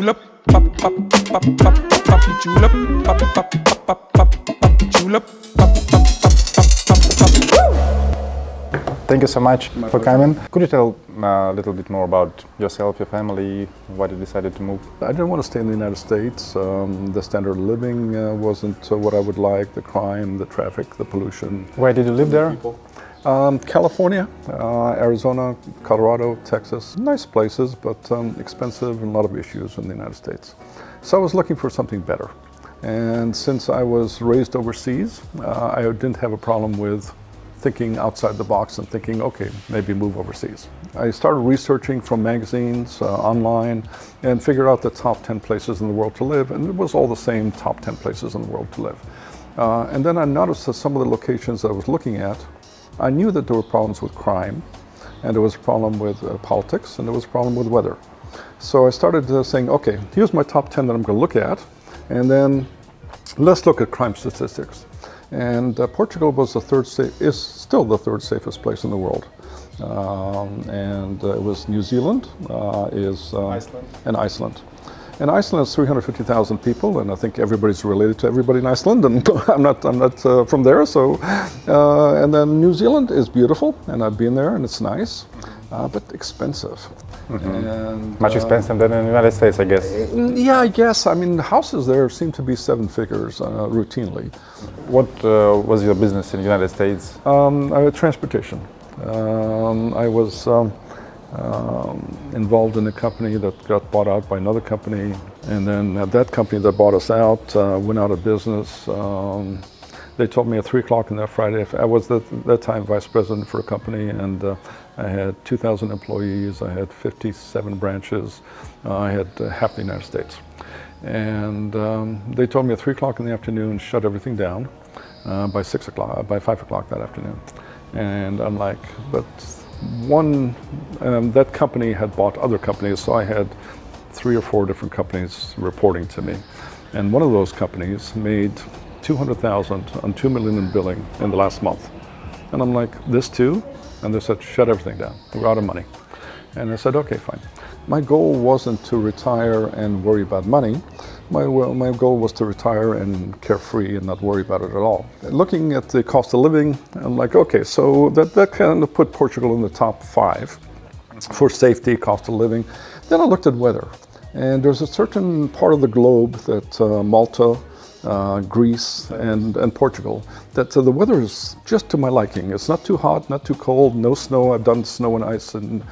julep, pop pop pop pop pop julep, pop pop pop pop pop julep, pop pop pop pop pop. Thank you so much for coming. Could you tell a little bit more about yourself, your family, why you decided to move? I didn't want to stay in the United States. The standard of living wasn't what I would like, the crime, the traffic, the pollution. Where did you live there? California, Arizona, Colorado, Texas. Nice places, but expensive and a lot of issues in the United States. So I was looking for something better. And since I was raised overseas, I didn't have a problem with thinking outside the box and thinking, okay, maybe move overseas. I started researching from magazines, online, and figured out the top 10 places in the world to live, and it was all the same top 10 places in the world to live. And then I noticed that some of the locations I was looking at, I knew that there were problems with crime, and there was a problem with politics, and there was a problem with weather. So I started saying, okay, here's my top 10 that I'm going to look at, and then let's look at crime statistics. And Portugal was is still the third safest place in the world. And it was New Zealand, Iceland. and Iceland. And Iceland has 350,000 people, and I think everybody's related to everybody in Iceland, and I'm not from there, so. And then New Zealand is beautiful, and I've been there, and it's nice, but expensive. Mm-hmm. And, Much expensive than in the United States, I guess. Yeah, I guess. I mean, the houses there seem to be 7 figures routinely. What was your business in the United States? Transportation. I was involved in a company that got bought out by another company, and then that company that bought us out went out of business. They told me at 3 o'clock on that Friday, I was at that time vice president for a company, and I had 2,000 employees, I had 57 branches, I had half the United States. And they told me at 3 o'clock in the afternoon, shut everything down by 6 o'clock, by 5 o'clock that afternoon. And I'm like, but that company had bought other companies, so I had 3 or 4 different companies reporting to me. And one of those companies made 200,000 on 2 million in billing in the last month. And I'm like, this too? And they said, shut everything down, we're out of money. And I said, okay, fine. My goal wasn't to retire and worry about money. My goal was to retire and carefree and not worry about it at all. Looking at the cost of living, I'm like, okay, so that kind of put Portugal in the top 5 for safety, cost of living. Then I looked at weather. And there's a certain part of the globe that Malta, Greece, and Portugal, that the weather is just to my liking. It's not too hot, not too cold, no snow. I've done snow and ice and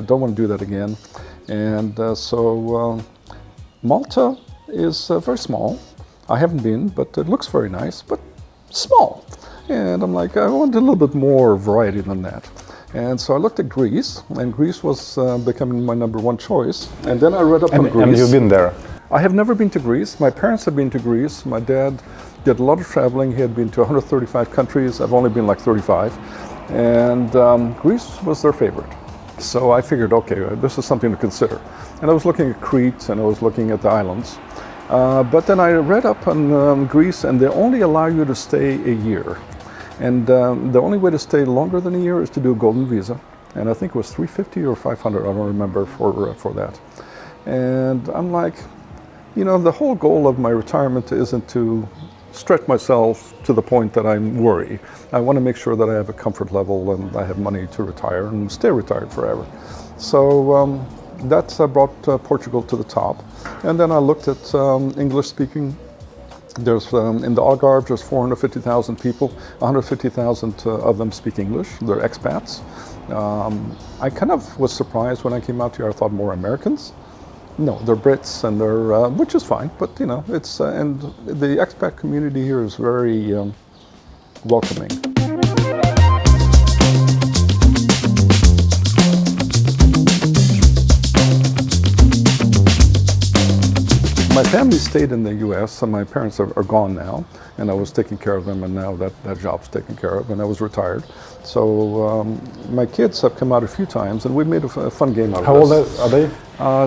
don't want to do that again. And so Malta is very small. I haven't been, but it looks very nice, but small. And I'm like, I want a little bit more variety than that. And so I looked at Greece, and Greece was becoming my number 1 choice. And then I read up on Greece. And you've been there? I have never been to Greece. My parents have been to Greece. My dad did a lot of traveling. He had been to 135 countries. I've only been like 35. And Greece was their favorite. So I figured, okay, this is something to consider. And I was looking at Crete, and I was looking at the islands. But then I read up on Greece, and they only allow you to stay a year. And the only way to stay longer than a year is to do a golden visa. And I think it was $350 or $500, I don't remember, for that. And I'm like, you know, the whole goal of my retirement isn't to stretch myself to the point that I'm worried. I want to make sure that I have a comfort level and I have money to retire and stay retired forever. So that brought Portugal to the top. And then I looked at English speaking. There's in the Algarve, there's 450,000 people, 150,000 of them speak English. They're expats. I kind of was surprised when I came out here. I thought more Americans. No, they're Brits, and they're which is fine. But you know, it's and the expat community here is very welcoming. My family stayed in the U.S., and my parents are gone now, and I was taking care of them, and now that job's taken care of, and I was retired. So my kids have come out a few times, and we made a fun game out of this. How old are they?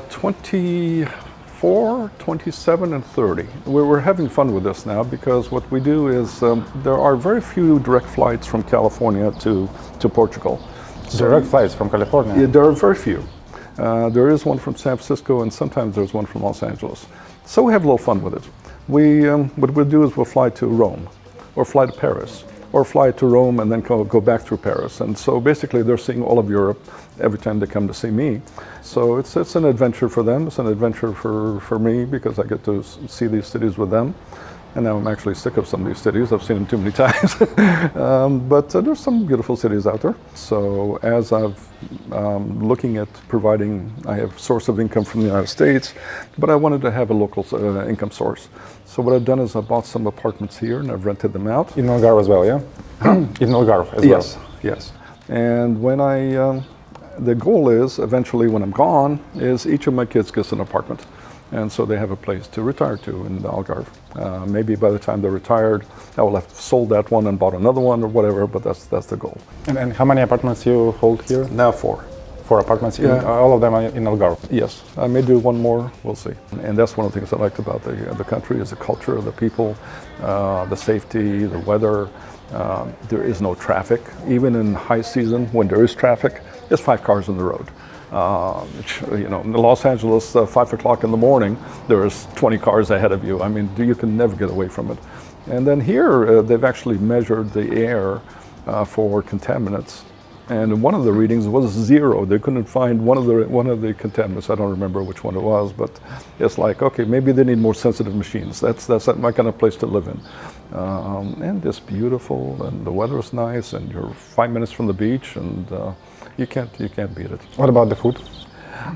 24, 27, and 30. We're having fun with this now, because what we do is there are very few direct flights from California to Portugal. Direct flights from California? Yeah, there are very few. There is one from San Francisco, and sometimes there's one from Los Angeles. So we have a little fun with it. What we'll do is we'll fly to Rome, or fly to Paris, or fly to Rome and then go back through Paris. And so basically they're seeing all of Europe every time they come to see me. So it's an adventure for them. It's an adventure for me because I get to see these cities with them. And now I'm actually sick of some of these cities. I've seen them too many times. But there's some beautiful cities out there. So as I've looking at providing, I have source of income from the United States, but I wanted to have a local income source. So what I've done is I bought some apartments here and I've rented them out. In Algarve as well, yeah? In Algarve as well? Yes. And when the goal is, eventually when I'm gone, is each of my kids gets an apartment. And so they have a place to retire to in the Algarve. Maybe by the time they're retired, I will have sold that one and bought another one or whatever, but that's the goal. And how many apartments you hold here? Now 4. 4 apartments, Yeah. all of them are in Algarve? Yes, I may do one more, we'll see. And that's one of the things I liked about the country is the culture, the people, the safety, the weather. There is no traffic. Even in high season, when there is traffic, there's 5 cars on the road. In Los Angeles, 5 o'clock in the morning, there's 20 cars ahead of you. I mean, you can never get away from it. And then here, they've actually measured the air for contaminants. And one of the readings was 0. They couldn't find one of the contaminants. I don't remember which one it was, but it's like, okay, maybe they need more sensitive machines. That's my kind of place to live in. And it's beautiful, and the weather is nice, and you're 5 minutes from the beach, and you can't beat it. What about the food?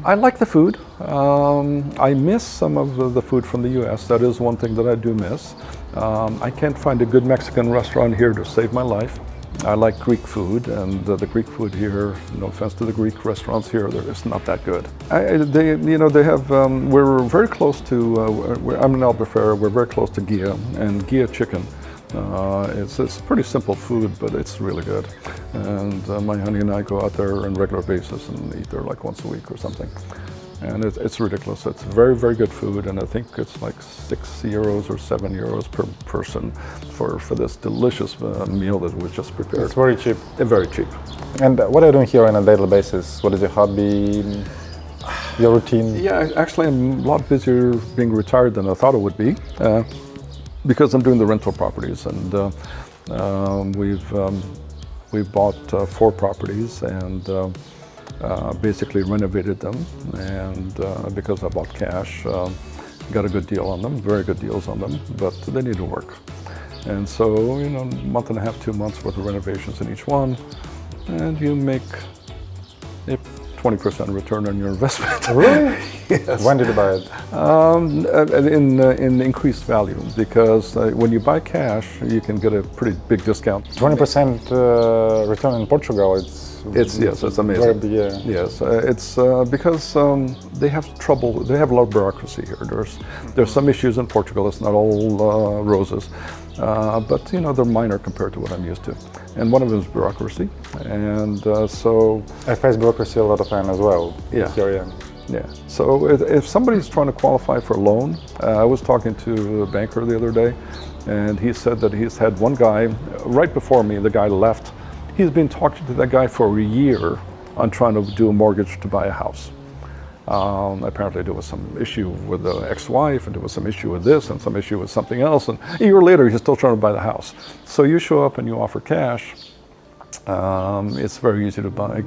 I like the food. I miss some of the food from the U.S. That is one thing that I do miss. I can't find a good Mexican restaurant here to save my life. I like Greek food, and the Greek food here, no offense to the Greek restaurants here, it's not that good. They have, we're very close to, I'm in Albufeira, we're very close to Ghia, and Ghia chicken. It's pretty simple food, but it's really good. And my honey and I go out there on a regular basis and eat there like once a week or something. And it's ridiculous. It's very, very good food, and I think it's like €6 or €7 per person for this delicious meal that was just prepared. It's very cheap. Very cheap. And what are you doing here on a daily basis? What is your hobby, your routine? Yeah, actually I'm a lot busier being retired than I thought it would be, because I'm doing the rental properties, and we've bought 4 properties, and basically renovated them, and because I bought cash, got a good deal on them, very good deals on them, but they need to work. And so, a month and a half, 2 months worth of renovations in each one, and you make a 20% return on your investment. Really? Yes. When did you buy it? In increased value, because when you buy cash, you can get a pretty big discount. 20% return in Portugal, it's amazing. Very big, yeah. Yes, it's because they have trouble. They have a lot of bureaucracy here. There's some issues in Portugal. It's not all roses, but they're minor compared to what I'm used to. And one of them is bureaucracy, and so I face bureaucracy a lot of time as well. Yeah. Here, yeah. Yeah. So if somebody's trying to qualify for a loan, I was talking to a banker the other day, and he said that he's had one guy right before me. The guy left. He's been talking to that guy for a year on trying to do a mortgage to buy a house. Apparently there was some issue with the ex-wife, and there was some issue with this and some issue with something else, and a year later he's still trying to buy the house. So you show up and you offer cash, it's very easy to buy.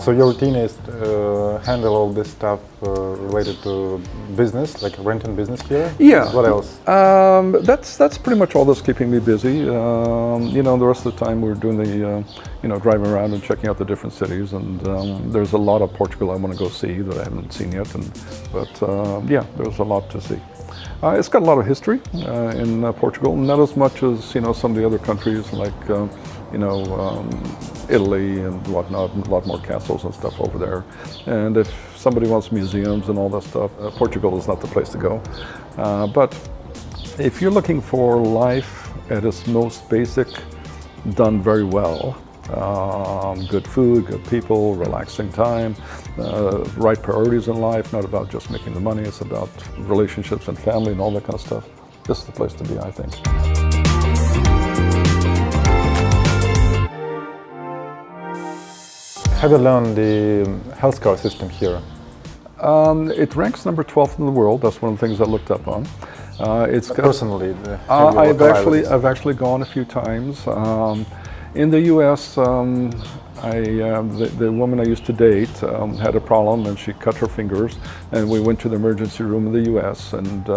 So your routine is to handle all this stuff related to business, like renting business here? Yeah. What else? That's pretty much all that's keeping me busy. The rest of the time we're doing the, driving around and checking out the different cities, and there's a lot of Portugal I want to go see that I haven't seen yet, but there's a lot to see. It's got a lot of history in Portugal, not as much as some of the other countries like Italy and whatnot, and a lot more castles and stuff over there. And if somebody wants museums and all that stuff, Portugal is not the place to go. But if you're looking for life at its most basic, done very well, good food, good people, relaxing time, right priorities in life, not about just making the money. It's about relationships and family and all that kind of stuff. This is the place to be, I think. Have you learned the healthcare system here? It ranks number 12 in the world. That's one of the things I looked up on. It's Personally, have you worked I've actually gone a few times. In the U.S., the woman I used to date had a problem and she cut her fingers, and we went to the emergency room in the U.S. and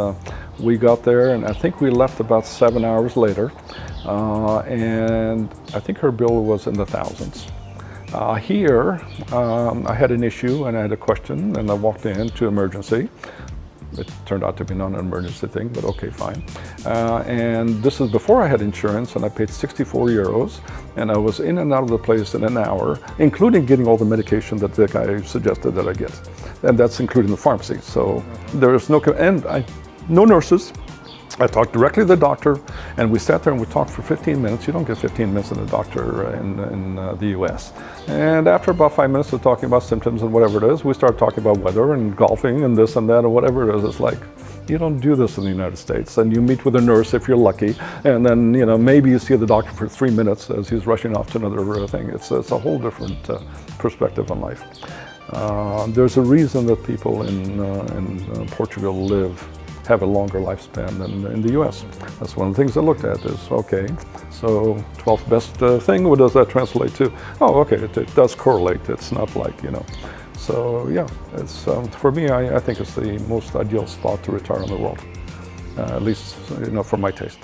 we got there, and I think we left about 7 hours later, and I think her bill was in the thousands. Here, I had an issue and I had a question, and I walked into emergency. It turned out to be not an emergency thing, but okay, fine. And this is before I had insurance, and I paid 64 euros, and I was in and out of the place in an hour, including getting all the medication that the guy suggested that I get. And that's including the pharmacy. So there is no nurses. I talked directly to the doctor, and we sat there and we talked for 15 minutes. You don't get 15 minutes in the doctor in the US. And after about 5 minutes of talking about symptoms and whatever it is, we started talking about weather and golfing and this and that and whatever it is. It's like, you don't do this in the United States. And you meet with a nurse if you're lucky, and then maybe you see the doctor for 3 minutes as he's rushing off to another thing. It's a whole different perspective on life. There's a reason that people in Portugal have a longer lifespan than in the US. That's one of the things I looked at is, okay, so 12th best thing, what does that translate to? Oh, okay, it does correlate. It's not like, So yeah, it's for me, I think it's the most ideal spot to retire in the world, at least, for my taste.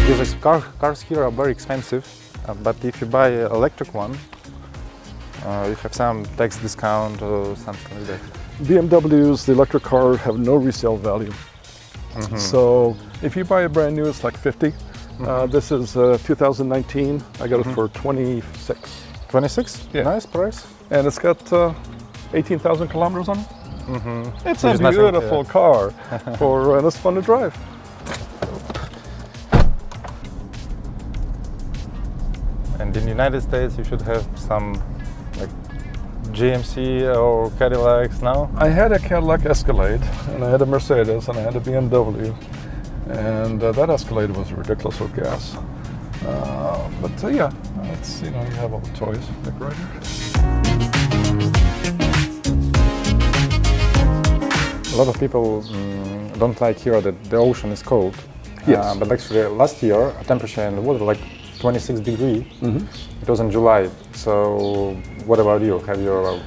These cars here are very expensive. But if you buy an electric one, you have some tax discount or something like that. BMWs, the electric car, have no resale value. Mm-hmm. So if you buy a brand new, it's like 50. Mm-hmm. This is 2019. I got it for 26. 26? Yeah. Nice price. And it's got 18,000 kilometers on it. Mm-hmm. It's Which a beautiful car, and it's fun to drive. And in the United States, you should have some like GMC or Cadillacs now? I had a Cadillac Escalade, and I had a Mercedes, and I had a BMW. And that Escalade was ridiculous with gas. But yeah, it's, you have all the toys, like right here. A lot of people don't like here that the ocean is cold. Yes. But actually last year, temperature in the water like 26 degrees. Mm-hmm. It was in July. So what about you? Have you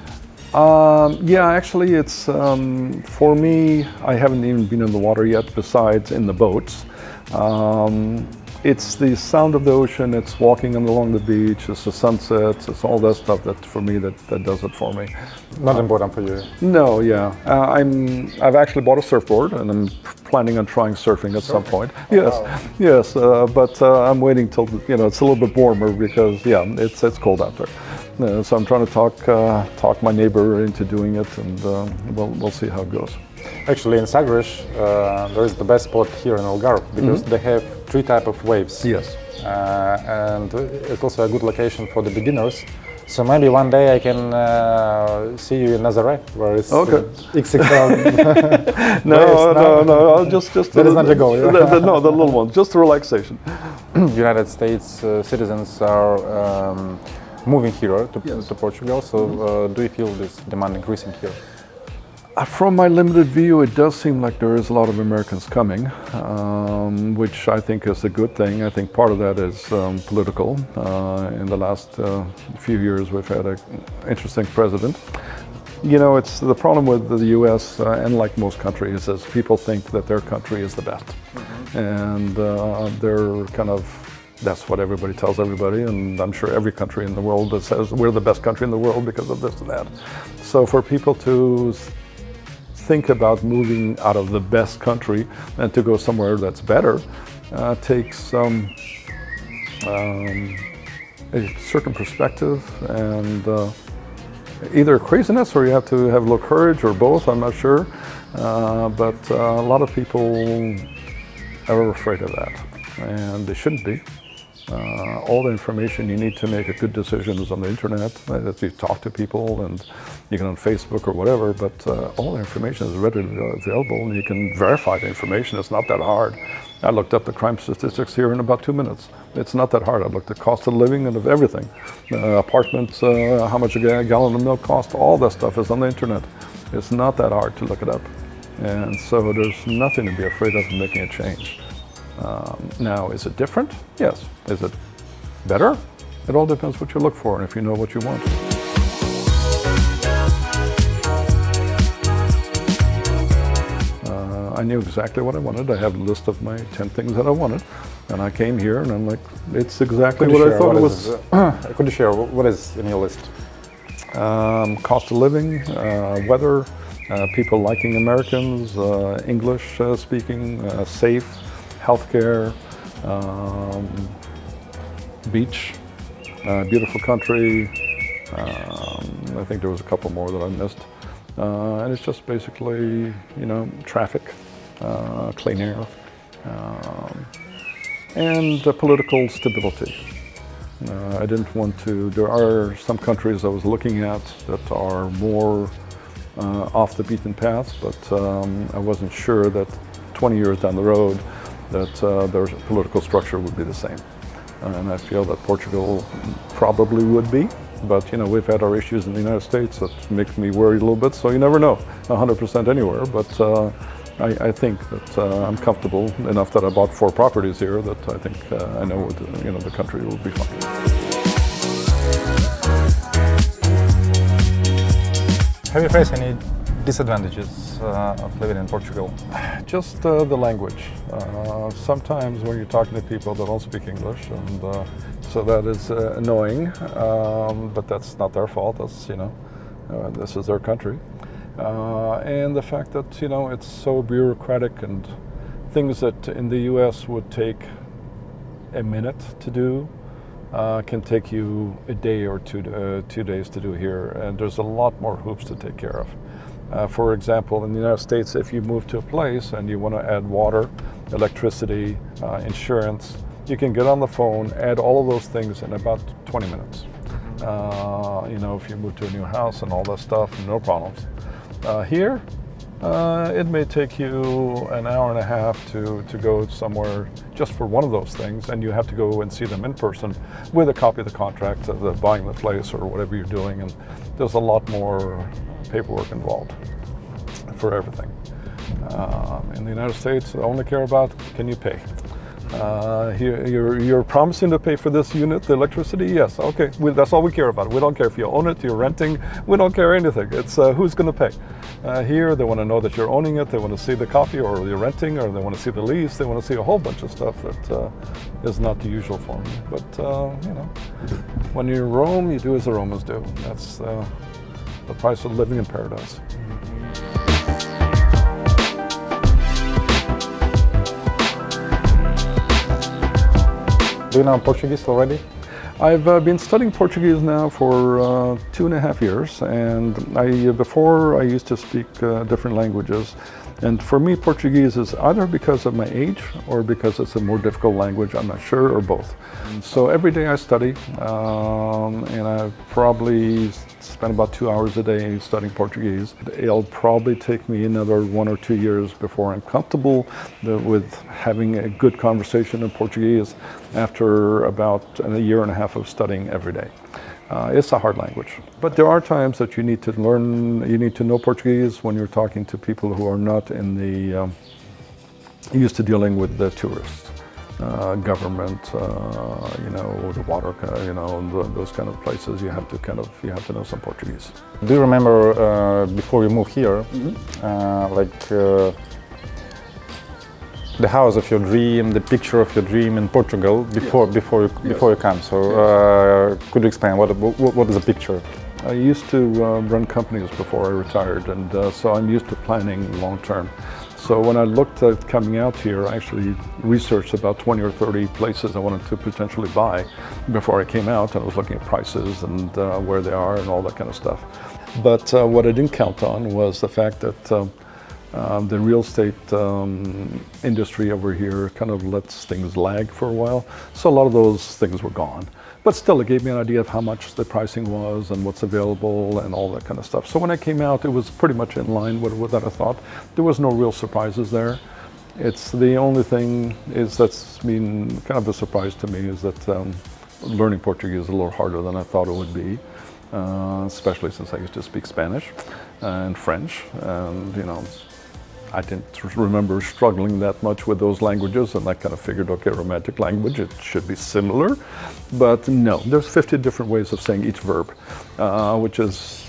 yeah, actually it's, for me, I haven't even been in the water yet besides in the boats. It's the sound of the ocean, it's walking along the beach, it's the sunsets, it's all that stuff that for me that does it for me. Not important for you? No, yeah. I've actually bought a surfboard and I'm planning on trying surfing at some point. Yes, wow. Yes, but I'm waiting till it's a little bit warmer because yeah, it's cold out there. So I'm trying to talk my neighbor into doing it, and we'll see how it goes. Actually, in Sagres, there is the best spot here in Algarve because they have 3 types of waves. Yes. And it's also a good location for the beginners. So maybe one day I can see you in Nazaré, where it's XXL. No. I'll just that is not the goal. Yeah? No, the little one, just a relaxation. United States citizens are moving here to Portugal. So do you feel this demand increasing here? From my limited view, it does seem like there is a lot of Americans coming, which I think is a good thing. I think part of that is political. In the last few years, we've had an interesting president. It's the problem with the U.S. And like most countries is people think that their country is the best. Mm-hmm. And they're kind of, that's what everybody tells everybody, and I'm sure every country in the world that says we're the best country in the world because of this and that. So for people to think about moving out of the best country and to go somewhere that's better takes a certain perspective and either craziness, or you have to have a little courage, or both, I'm not sure. But a lot of people are afraid of that. and they shouldn't be. All the information you need to make a good decision is on the internet. That you talk to people, and you can on Facebook or whatever, but all the information is readily available, and you can verify the information. It's not that hard. I looked up the crime statistics here in about 2 minutes. It's not that hard. I looked at the cost of living and of everything. Apartments, how much a gallon of milk costs, all that stuff is on the internet. It's not that hard to look it up. And so there's nothing to be afraid of in making a change. Now, is it different? Yes. Is it better? It all depends what you look for and if you know what you want. I knew exactly what I wanted. I have a list of my 10 things that I wanted. And I came here and I'm like, it's exactly what I thought it was. Could you share what is in your list? Cost of living, weather, people liking Americans, English speaking, safe, healthcare, beach, beautiful country. I think there was a couple more that I missed. And it's just basically, traffic, clean air, and political stability. I didn't want to, there are some countries I was looking at that are more off the beaten path, but I wasn't sure that 20 years down the road that their political structure would be the same. And I feel that Portugal probably would be, but we've had our issues in the United States that make me worried a little bit, so you never know 100% anywhere, but I think that I'm comfortable enough that I bought 4 properties here that I think I know what the country will be fine. Have you faced any disadvantages of living in Portugal? Just the language. Sometimes when you're talking to people that don't speak English, and so that is annoying, but that's not their fault. That's, this is their country. And the fact that, it's so bureaucratic, and things that in the US would take a minute to do can take you a day or 2 days to do here. And there's a lot more hoops to take care of. For example, in the United States, if you move to a place and you want to add water, electricity, insurance, you can get on the phone, add all of those things in about 20 minutes. If you move to a new house and all that stuff, no problems. Here, it may take you an hour and a half to go somewhere just for one of those things, and you have to go and see them in person with a copy of the contract, of buying the place or whatever you're doing, and there's a lot more paperwork involved for everything. In the United States, I only care about, can you pay? You're promising to pay for this unit, the electricity? Yes, okay, that's all we care about. We don't care if you own it, you're renting, we don't care anything. It's who's going to pay. Here, they want to know that you're owning it, they want to see the copy, or you're renting, or they want to see the lease, they want to see a whole bunch of stuff that is not the usual for me. But, when you're in Rome, you do as the Romans do. That's the price of living in paradise. Do you know Portuguese already? I've been studying Portuguese now for 2.5 years, and before I used to speak different languages. And for me, Portuguese is either because of my age or because it's a more difficult language, I'm not sure, or both. So every day I study, and I probably spend about 2 hours a day studying Portuguese. It'll probably take me another 1 or 2 years before I'm comfortable with having a good conversation in Portuguese after about a year and a half of studying every day. It's a hard language, but there are times that you need to learn, you need to know Portuguese when you're talking to people who are not in the, used to dealing with the tourists, government, the water, those kind of places. You have to know some Portuguese. Do you remember before you moved here, the house of your dream, the picture of your dream in Portugal before you come? So could you explain what is a picture? I used to run companies before I retired, and so I'm used to planning long term. So when I looked at coming out here, I actually researched about 20 or 30 places I wanted to potentially buy before I came out, and I was looking at prices and where they are and all that kind of stuff. But what I didn't count on was the fact that The real estate industry over here kind of lets things lag for a while, so a lot of those things were gone. But still, it gave me an idea of how much the pricing was and what's available and all that kind of stuff. So when I came out, it was pretty much in line with what I thought. There was no real surprises there. It's the only thing is that's been kind of a surprise to me is that learning Portuguese is a little harder than I thought it would be, especially since I used to speak Spanish and French, and I didn't remember struggling that much with those languages, and I kind of figured, okay, romantic language, it should be similar, but no, there's 50 different ways of saying each verb, which is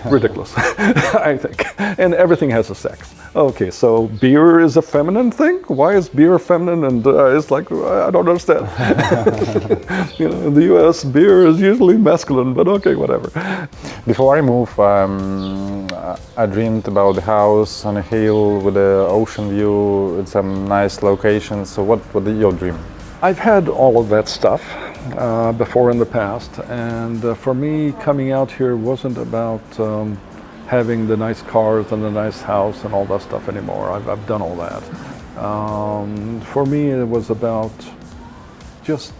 ridiculous, I think, and everything has a sex. Okay, so beer is a feminine thing? Why is beer feminine? And it's like, I don't understand. In the US, beer is usually masculine, but okay, whatever. Before I move, I dreamed about a house on a hill with an ocean view in some nice locations. So what is your dream? I've had all of that stuff before in the past, and for me, coming out here wasn't about having the nice cars and the nice house and all that stuff anymore. I've done all that. For me, it was about just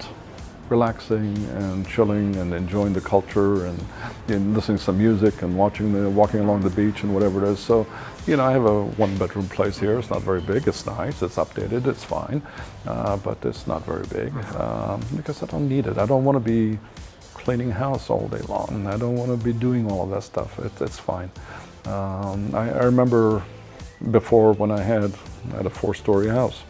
relaxing and chilling and enjoying the culture and listening to some music and walking along the beach and whatever it is. So, I have a one-bedroom place here. It's not very big. It's nice. It's updated. It's fine, but it's not very big because I don't need it. I don't want to be cleaning house all day long. I don't want to be doing all of that stuff. It's fine. I remember before when I had a 4-story house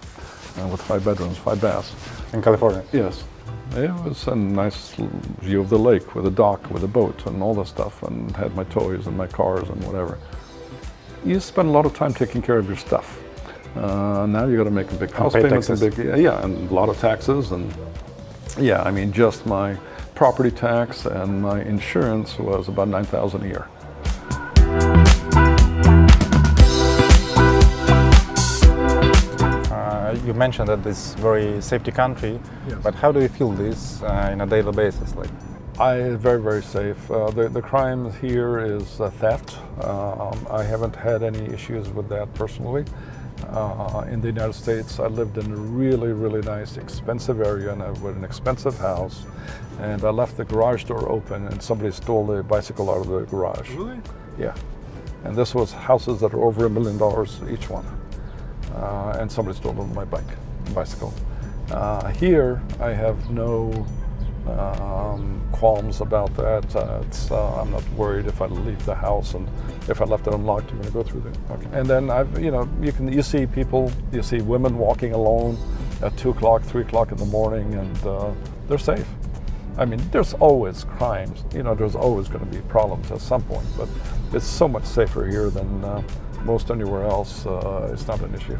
with 5 bedrooms, 5 baths. In California? Yes. It was a nice view of the lake with a dock, with a boat and all that stuff, and had my toys and my cars and whatever. You spend a lot of time taking care of your stuff. Now you got to make a big house payments and and a lot of taxes, and just my property tax and my insurance was about $9,000 a year. You mentioned that it's a very safety country, yes. But how do you feel this in a daily basis? Very, very safe. The crime here is theft. I haven't had any issues with that personally. In the United States, I lived in a really, really nice, expensive area and with an expensive house. And I left the garage door open and somebody stole the bicycle out of the garage. Really? Yeah. And this was houses that are over $1 million each one. And somebody stole my bicycle. Here, I have no qualms about that. I'm not worried if I leave the house, and if I left it unlocked, you're going to go through there. Okay. And then you see people, you see women walking alone at 2 o'clock, 3 o'clock in the morning, and they're safe. I mean, there's always crimes. There's always going to be problems at some point, but it's so much safer here than most anywhere else. It's not an issue.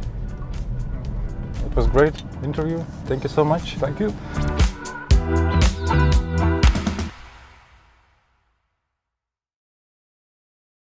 It was a great interview. Thank you so much. Thank you.